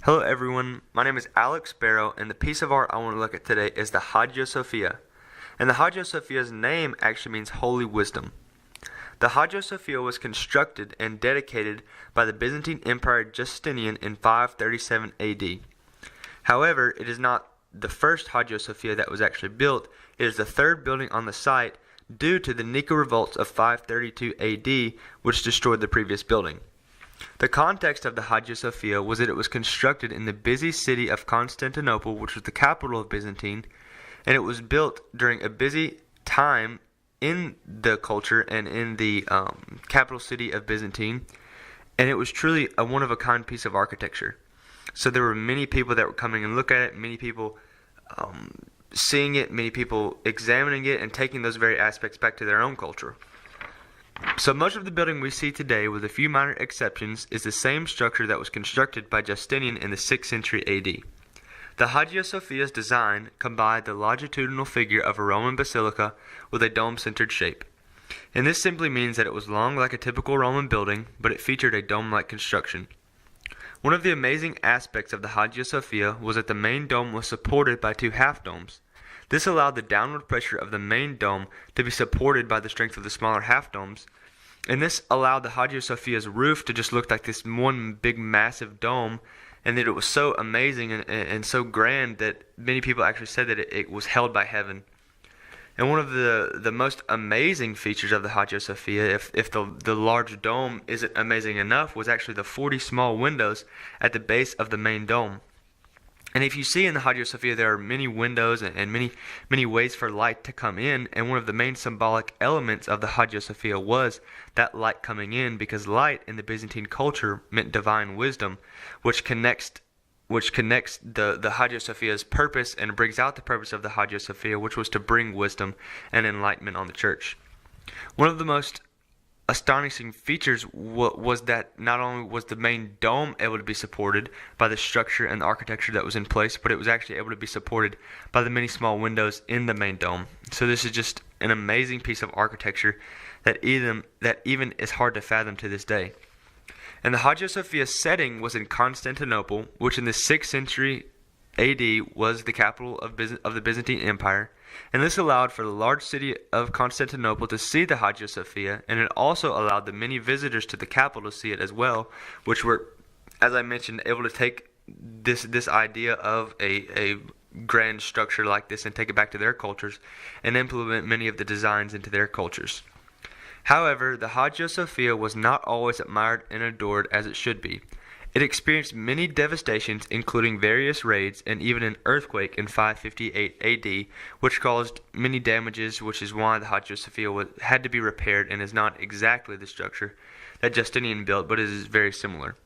Hello everyone, my name is Alex Barrow, and the piece of art I want to look at today is the Hagia Sophia. And the Hagia Sophia's name actually means holy wisdom. The Hagia Sophia was constructed and dedicated by the Byzantine Emperor Justinian in 537 AD. However, it is not the first Hagia Sophia that was actually built. It is the third building on the site due to the Nika revolts of 532 AD, which destroyed the previous building. The context of the Hagia Sophia was that it was constructed in the busy city of Constantinople, which was the capital of Byzantine, and it was built during a busy time in the culture and in the capital city of Byzantine, and it was truly a one-of-a-kind piece of architecture. So there were many people that were coming and look at it, many people seeing it, many people examining it and taking those very aspects back to their own culture. So much of the building we see today, with a few minor exceptions, is the same structure that was constructed by Justinian in the 6th century AD. The Hagia Sophia's design combined the longitudinal figure of a Roman basilica with a dome-centered shape. And this simply means that it was long like a typical Roman building, but it featured a dome-like construction. One of the amazing aspects of the Hagia Sophia was that the main dome was supported by two half-domes. This allowed the downward pressure of the main dome to be supported by the strength of the smaller half-domes, and this allowed the Hagia Sophia's roof to just look like this one big massive dome, and that it was so amazing and so grand that many people actually said that it was held by heaven. And one of the most amazing features of the Hagia Sophia, if the large dome isn't amazing enough, was actually the 40 small windows at the base of the main dome. And if you see in the Hagia Sophia, there are many windows and many ways for light to come in, and one of the main symbolic elements of the Hagia Sophia was that light coming in, because light in the Byzantine culture meant divine wisdom, which connects the Hagia Sophia's purpose and brings out the purpose of the Hagia Sophia, which was to bring wisdom and enlightenment on the church. One of the most astonishing features was that not only was the main dome able to be supported by the structure and the architecture that was in place, but it was actually able to be supported by the many small windows in the main dome. So this is just an amazing piece of architecture that even is hard to fathom to this day. And the Hagia Sophia's setting was in Constantinople, which in the 6th century AD was the capital of the Byzantine Empire, and this allowed for the large city of Constantinople to see the Hagia Sophia, and it also allowed the many visitors to the capital to see it as well, which were, as I mentioned, able to take this idea of a grand structure like this and take it back to their cultures and implement many of the designs into their cultures. However, the Hagia Sophia was not always admired and adored as it should be. It experienced many devastations, including various raids and even an earthquake in 558 AD, which caused many damages, which is why the Hagia Sophia had to be repaired and is not exactly the structure that Justinian built, but it is very similar.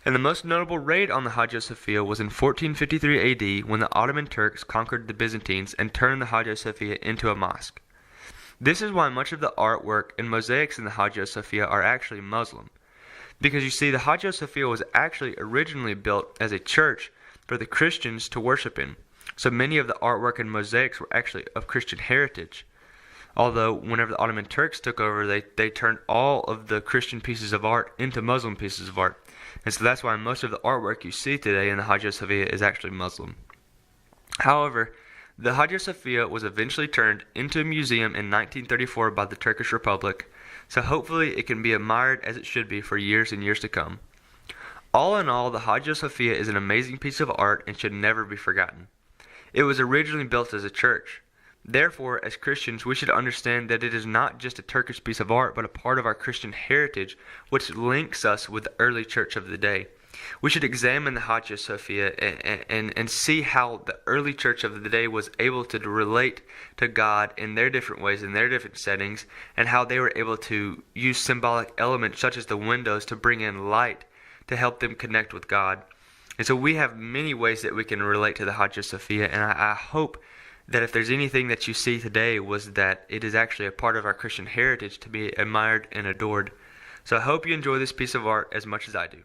And the most notable raid on the Hagia Sophia was in 1453 AD, when the Ottoman Turks conquered the Byzantines and turned the Hagia Sophia into a mosque. This is why much of the artwork and mosaics in the Hagia Sophia are actually Muslim. Because you see, the Hagia Sophia was actually originally built as a church for the Christians to worship in. So many of the artwork and mosaics were actually of Christian heritage. Although, whenever the Ottoman Turks took over, they turned all of the Christian pieces of art into Muslim pieces of art. And so that's why most of the artwork you see today in the Hagia Sophia is actually Muslim. However, the Hagia Sophia was eventually turned into a museum in 1934 by the Turkish Republic, so hopefully it can be admired as it should be for years and years to come. All in all, the Hagia Sophia is an amazing piece of art and should never be forgotten. It was originally built as a church. Therefore, as Christians, we should understand that it is not just a Turkish piece of art, but a part of our Christian heritage, which links us with the early church of the day. We should examine the Hagia Sophia and see how the early church of the day was able to relate to God in their different ways, in their different settings, and how they were able to use symbolic elements such as the windows to bring in light to help them connect with God. And so we have many ways that we can relate to the Hagia Sophia, and I hope that if there's anything that you see today was that it is actually a part of our Christian heritage to be admired and adored. So I hope you enjoy this piece of art as much as I do.